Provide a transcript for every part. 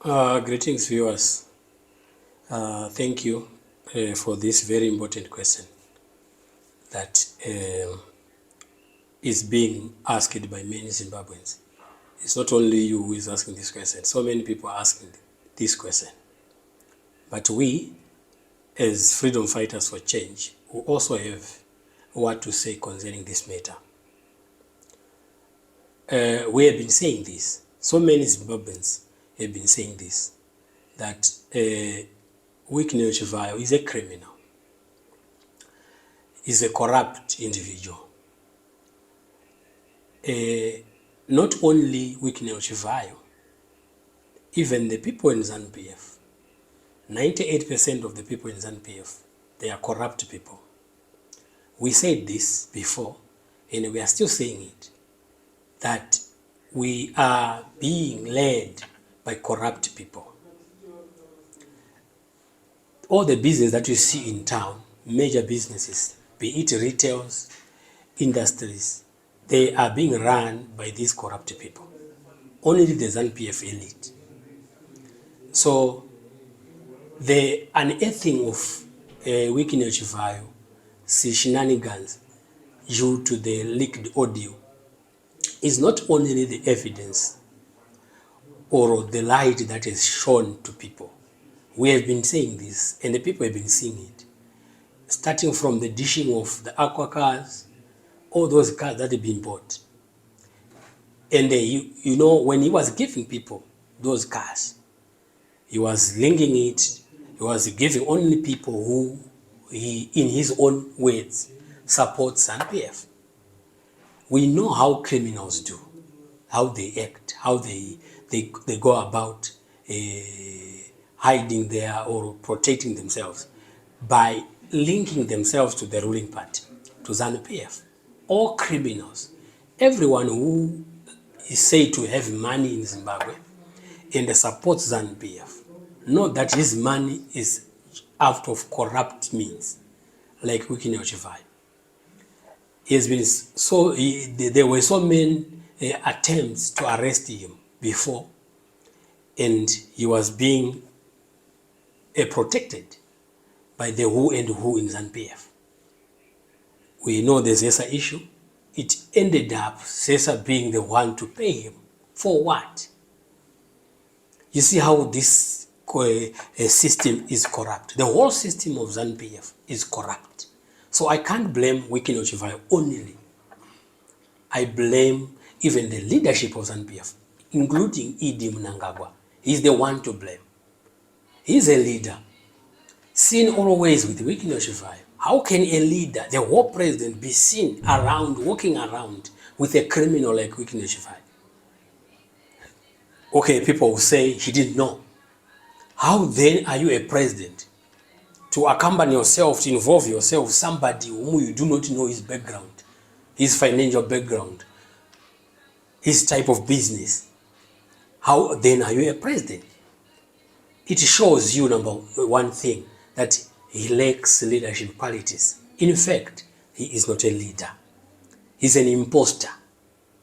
Greetings, viewers. Thank you for this very important question that is being asked by many Zimbabweans. It's not only you who is asking this question. So many people are asking this question. But we, as freedom fighters for change, who also have what to say concerning this matter. We have been saying this. So many Zimbabweans have been saying this, that Wicknell Chivhayo is a criminal, is a corrupt individual. Not only Wicknell Chivhayo, even the people in ZANU-PF, 98% of the people in ZANU-PF, they are corrupt people. We said this before, and we are still saying it, that we are being led by corrupt people. All the business that you see in town, major businesses, be it retails, industries, they are being run by these corrupt people. Only the ZANU-PF elite. So the unearthing of Wicknell Chivhayo shenanigans due to the leaked audio is not only the evidence or the light that is shown to people. We have been saying this, and the people have been seeing it. Starting from the dishing of the aqua cars, all those cars that have been bought. And you know, when he was giving people those cars, he was linking it, he was giving only people who he, in his own words, supports ZANU-PF. We know how criminals do, how they act, how they go about hiding there or protecting themselves by linking themselves to the ruling party, to ZANU-PF. All criminals, everyone who is said to have money in Zimbabwe and supports ZANU-PF, know that his money is out of corrupt means, like Wicknell Chivhayo. He has been there were so many attempts to arrest him before, and he was being protected by the who and who in ZANU-PF. We know the ZACC issue. It ended up ZACC being the one to pay him. For what? You see how this system is corrupt. The whole system of ZANU-PF is corrupt. So I can't blame Wicknell Chivhayo only. I blame even the leadership of ZANU-PF, including Idi Mnangagwa. He's the one to blame. He's a leader. Seen always with Wicknell Chivhayo. How can a leader, the whole president, be seen around, walking around with a criminal like Wicknell Chivhayo? Okay, people will say he didn't know. How then are you a president to accompany yourself, to involve yourself with somebody whom you do not know his background, his financial background, his type of business? How then are you a president? It shows you, number one thing, that he lacks leadership qualities. In fact, he is not a leader. He's an imposter,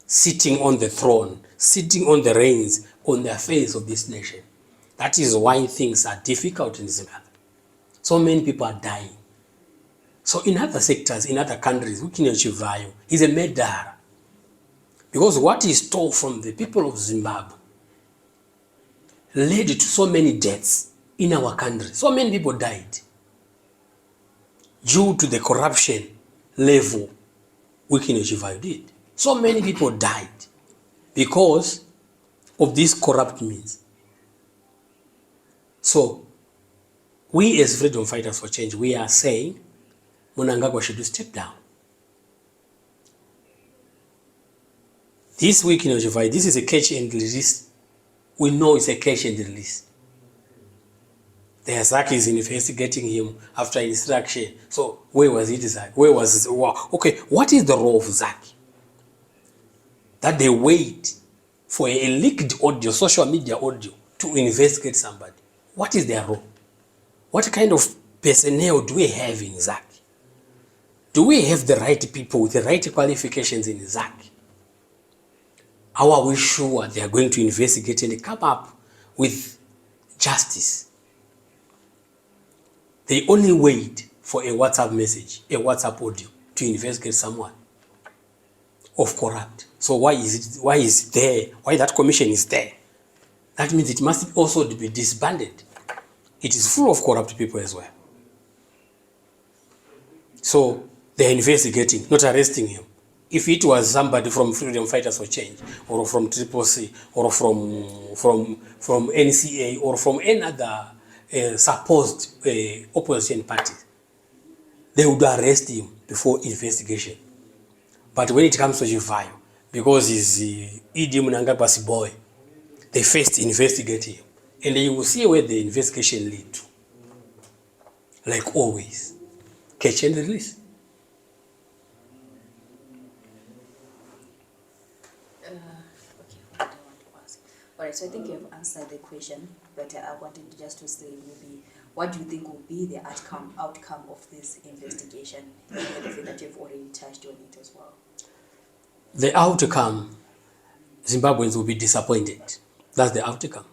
sitting on the throne, sitting on the reins, on the affairs of this nation. That is why things are difficult in Zimbabwe. So many people are dying. So in other sectors, in other countries, Wicknell Chivhayo is a murderer. Because what he stole from the people of Zimbabwe led to so many deaths in our country. So many people died due to the corruption level Wicknell Chivhayo did. So many people died because of these corrupt means. So we as freedom fighters for change, we are saying Mnangagwa should step down. This Wicknell Chivhayo, this is a catch and release. We know it's a catch and release. The ZACC is investigating him after instruction. So where was it, ZACC? Where was it? Wow. Okay, what is the role of ZACC? That they wait for a leaked audio, social media audio, to investigate somebody. What is their role? What kind of personnel do we have in ZACC? Do we have the right people with the right qualifications in ZACC? How are we sure they are going to investigate and come up with justice. They only wait for a WhatsApp message, a WhatsApp audio to investigate someone of corrupt. So why that commission is there? That means it must also be disbanded. It is full of corrupt people as well. So they're investigating, not arresting him. If it was somebody from Freedom Fighters for Change, or from CCC, or from NCA, or from any other supposed opposition party, they would arrest him before investigation. But when it comes to Chivhayo, because he's Idi Mnangagwa's boy, they first investigate him. And you will see where the investigation lead to. Like always. Catch and release. Okay, what I want to ask. All right, so I think you have answered the question, but I wanted just to say maybe what do you think will be the outcome of this investigation, given the fact that you've already touched on it as well? The outcome, Zimbabweans will be disappointed. That's the outcome.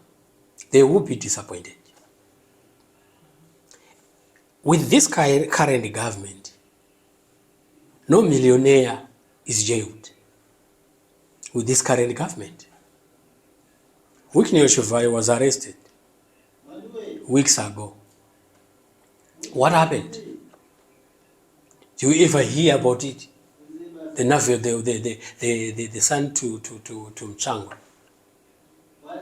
They will be disappointed. With this current government, no millionaire is jailed. With this current government, Wicknell Chivhayo was arrested weeks ago. What happened? Do you ever hear about it? The nephew, the son to Mchangwa.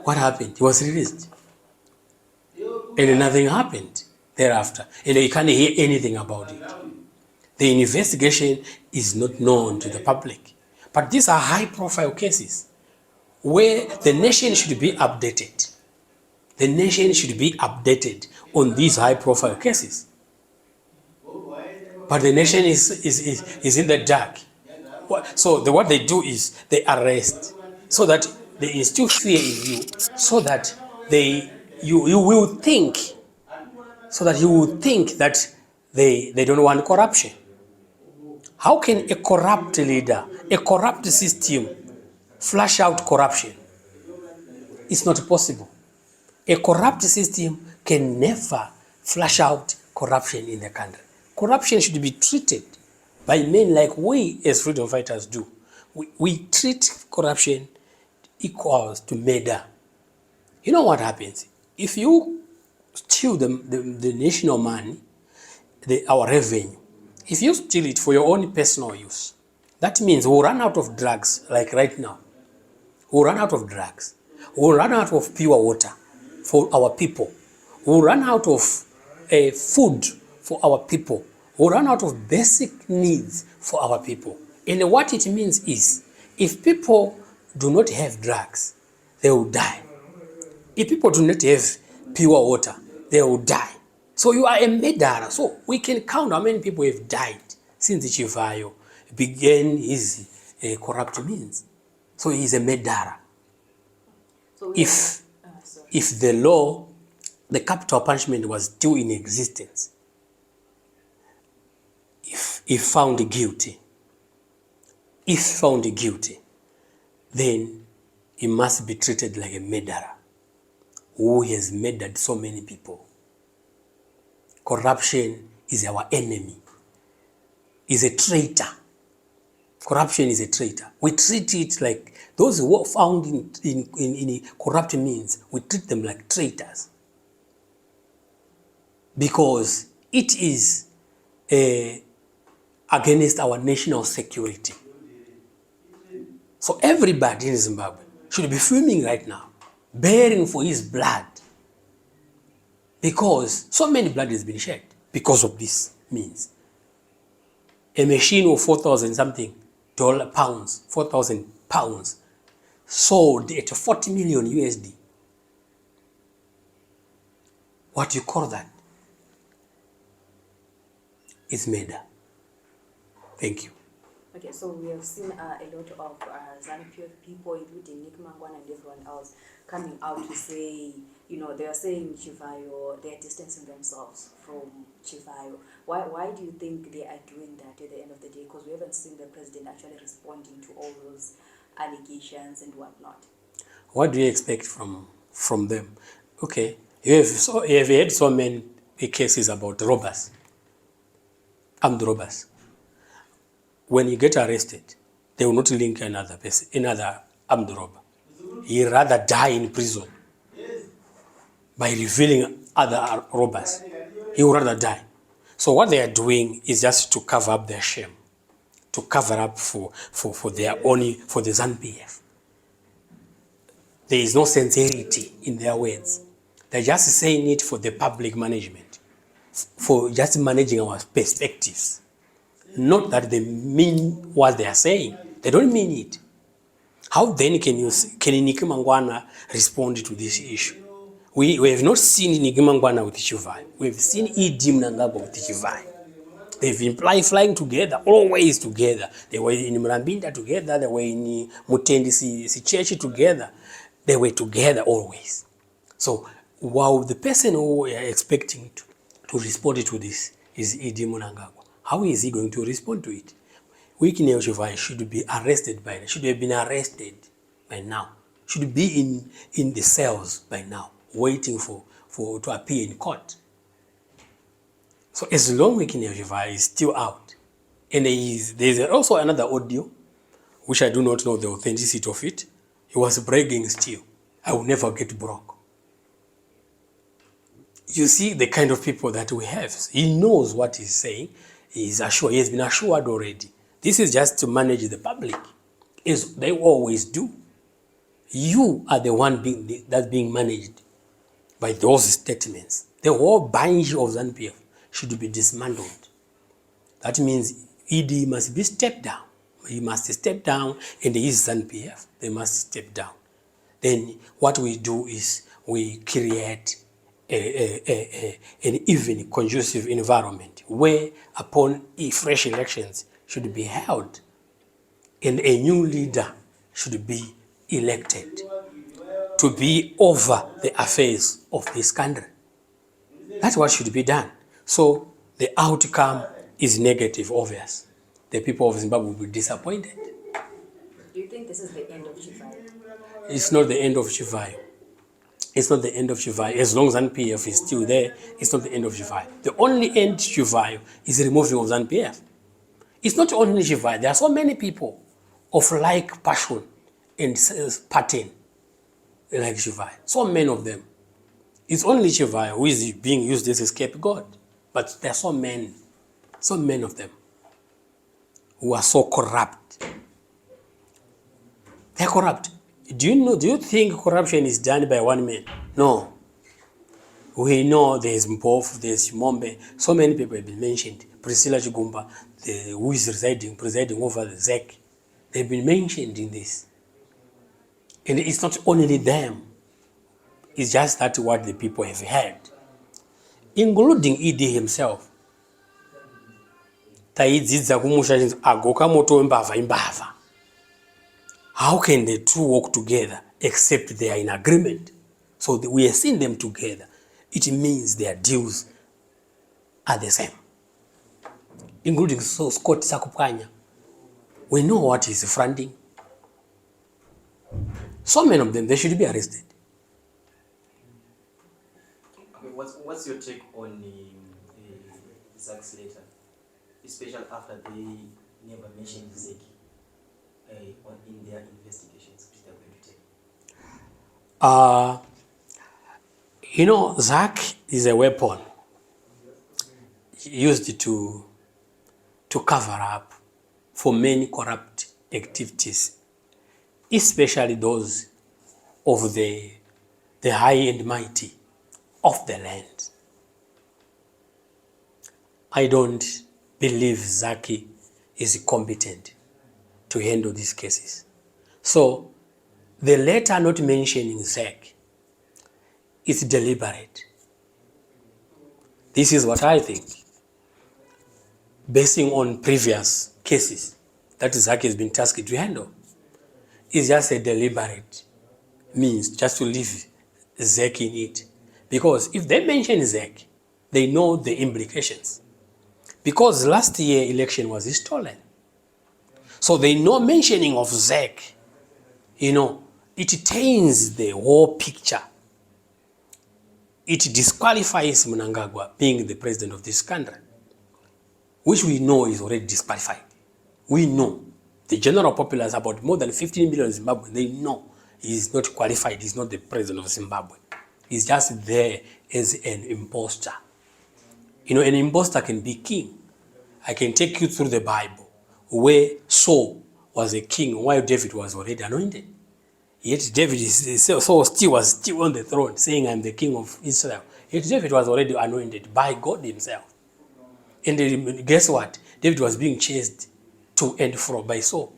What happened? He was released. And nothing happened thereafter. And you can't hear anything about it. The investigation is not known to the public. But these are high-profile cases where the nation should be updated. The nation should be updated on these high-profile cases. But the nation is in the dark. So what they do is they arrest so that they instill fear in you, so that you will think, so that you will think that they don't want corruption. How can a corrupt leader, a corrupt system, flush out corruption? It's not possible. A corrupt system can never flush out corruption in the country. Corruption should be treated by men like we as freedom fighters do. We treat corruption equals to murder. You know what happens? If you steal the national money, our revenue, if you steal it for your own personal use, that means we'll run out of drugs, like right now. We'll run out of drugs. We'll run out of pure water for our people. We'll run out of food for our people. We'll run out of basic needs for our people. And what it means is, if people do not have drugs, they will die. If people do not have pure water, they will die. So you are a murderer. So we can count how many people have died since Chivhayo began his corrupt means. So he is a murderer. So if the law, the capital punishment was still in existence, if found guilty, then he must be treated like a murderer who has murdered so many people. Corruption is our enemy, is a traitor. Corruption is a traitor. We treat it like those who are found in corrupt means, we treat them like traitors. Because it is against our national security. So everybody in Zimbabwe should be fuming right now, bearing for his blood. Because so many blood has been shed because of this means. A machine of 4,000 something pounds, 4,000 pounds, sold at 40 million USD. What do you call that? It's murder. Thank you. Okay, so we have seen a lot of ZACC people, including Nick Mangwana and everyone else, coming out to say, they are saying Chivhayo, they are distancing themselves from Chivhayo. Why do you think they are doing that at the end of the day? Because we haven't seen the president actually responding to all those allegations and whatnot. What do you expect from them? Okay, You have had so many cases about robbers, armed robbers. When you get arrested, they will not link another person, another armed robber. He rather die in prison by revealing other robbers. He would rather die. So what they are doing is just to cover up their shame, to cover up for their own, for the ZANU-PF. There is no sincerity in their words. They're just saying it for the public management, for just managing our perspectives. Not that they mean what they are saying. They don't mean it. How then can Niki Mangwana respond to this issue? We have not seen Niki Mangwana with Chivhayo. We have seen Edie Mnangagwa with Chivhayo. They've been flying together, always together. They were in Mrambinda together, they were in Mutendi Sichechi together. They were together always. So while the person who we are expecting to respond to this is Edie Mnangagwa, how is he going to respond to it? Wicknell Chivhayo should be arrested by now, should have been arrested by now, should be in the cells by now, waiting to appear in court. So as long as Wicknell Chivhayo is still out, and there's also another audio, which I do not know the authenticity of it. He was bragging still, I will never get broke. You see the kind of people that we have. He knows what he's saying. He's assured. He has been assured already. This is just to manage the public, as they always do. You are the one that's being managed by those statements. The whole bunch of ZANU-PF should be dismantled. That means ED must be stepped down. He must step down, and his ZANU-PF, they must step down. Then what we do is we create an even conducive environment where upon fresh elections should be held and a new leader should be elected to be over the affairs of this country. That's what should be done. So the outcome is negative, obvious. The people of Zimbabwe will be disappointed. Do you think this is the end of Chivhayo? It's not the end of Chivhayo. It's not the end of Chivhayo. As long as ZANU-PF is still there, it's not the end of Chivhayo. The only end to Chivhayo is the removing of ZANU-PF. It's not only Chivhayo. There are so many people of like passion and pattern like Chivhayo. So many of them. It's only Chivhayo who is being used as a scapegoat. But there are so many of them who are so corrupt. They're corrupt. Do you think corruption is done by one man? No. We know there's Mpofu, there's Mombe, so many people have been mentioned. Priscilla Chigumba, who is presiding over the ZACC. They've been mentioned in this. And it's not only them. It's just that what the people have heard. Including ED himself. Taidzidza kumusha agoka moto imbava. How can the two work together except they are in agreement? So we have seen them together. It means their deals are the same. Including Scott Sakupanya. We know what he's fronting. So many of them, they should be arrested. Okay, what's your take on the ZACC letter, especially after they never mentioned ZACC in their investigations, which they're going to take? ZACC is a weapon used to cover up for many corrupt activities, especially those of the high and mighty of the land. I don't believe ZACC is competent to handle these cases. So the letter not mentioning ZACC is deliberate. This is what I think. Basing on previous cases that ZACC has been tasked to handle. It's just a deliberate means just to leave ZACC in it. Because if they mention ZACC, they know the implications. Because last year election was stolen. So they know mentioning of ZACC, it taints the whole picture it disqualifies Mnangagwa being the president of this country, which we know is already disqualified. We know. The general populace, about more than 15 million Zimbabwe, they know he is not qualified, he's not the president of Zimbabwe. He's just there as an imposter. You know, an imposter can be king. I can take you through the Bible, where Saul was a king while David was already anointed. Yet Saul was still on the throne, saying, I'm the king of Israel. Yet David was already anointed by God himself. And guess what? David was being chased to and fro by Saul,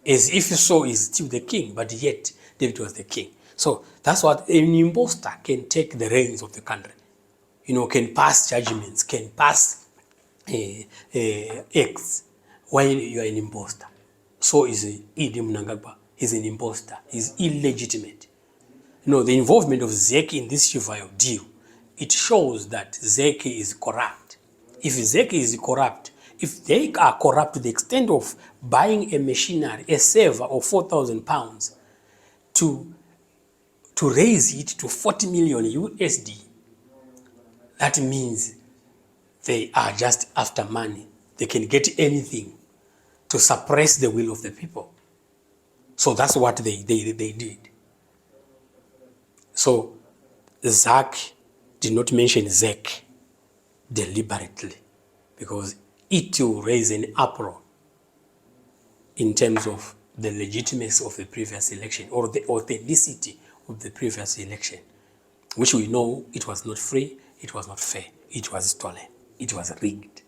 as if Saul is still the king, but yet David was the king. So that's what an imposter can take the reins of the country. You know, can pass judgments, can pass acts while you are an imposter. So is Idi Mnangagwa. He's an imposter. He's illegitimate. You know, the involvement of ZACC in this Chivhayo deal, it shows that ZACC is corrupt. If ZACC is corrupt, if they are corrupt to the extent of buying a machinery, a server of 4,000 pounds, to raise it to 40 million USD, that means they are just after money. They can get anything to suppress the will of the people. So that's what they did. So ZACC did not mention ZACC deliberately, because it will raise an uproar in terms of the legitimacy of the previous election, or the authenticity of the previous election, which we know it was not free, it was not fair, it was stolen, it was rigged.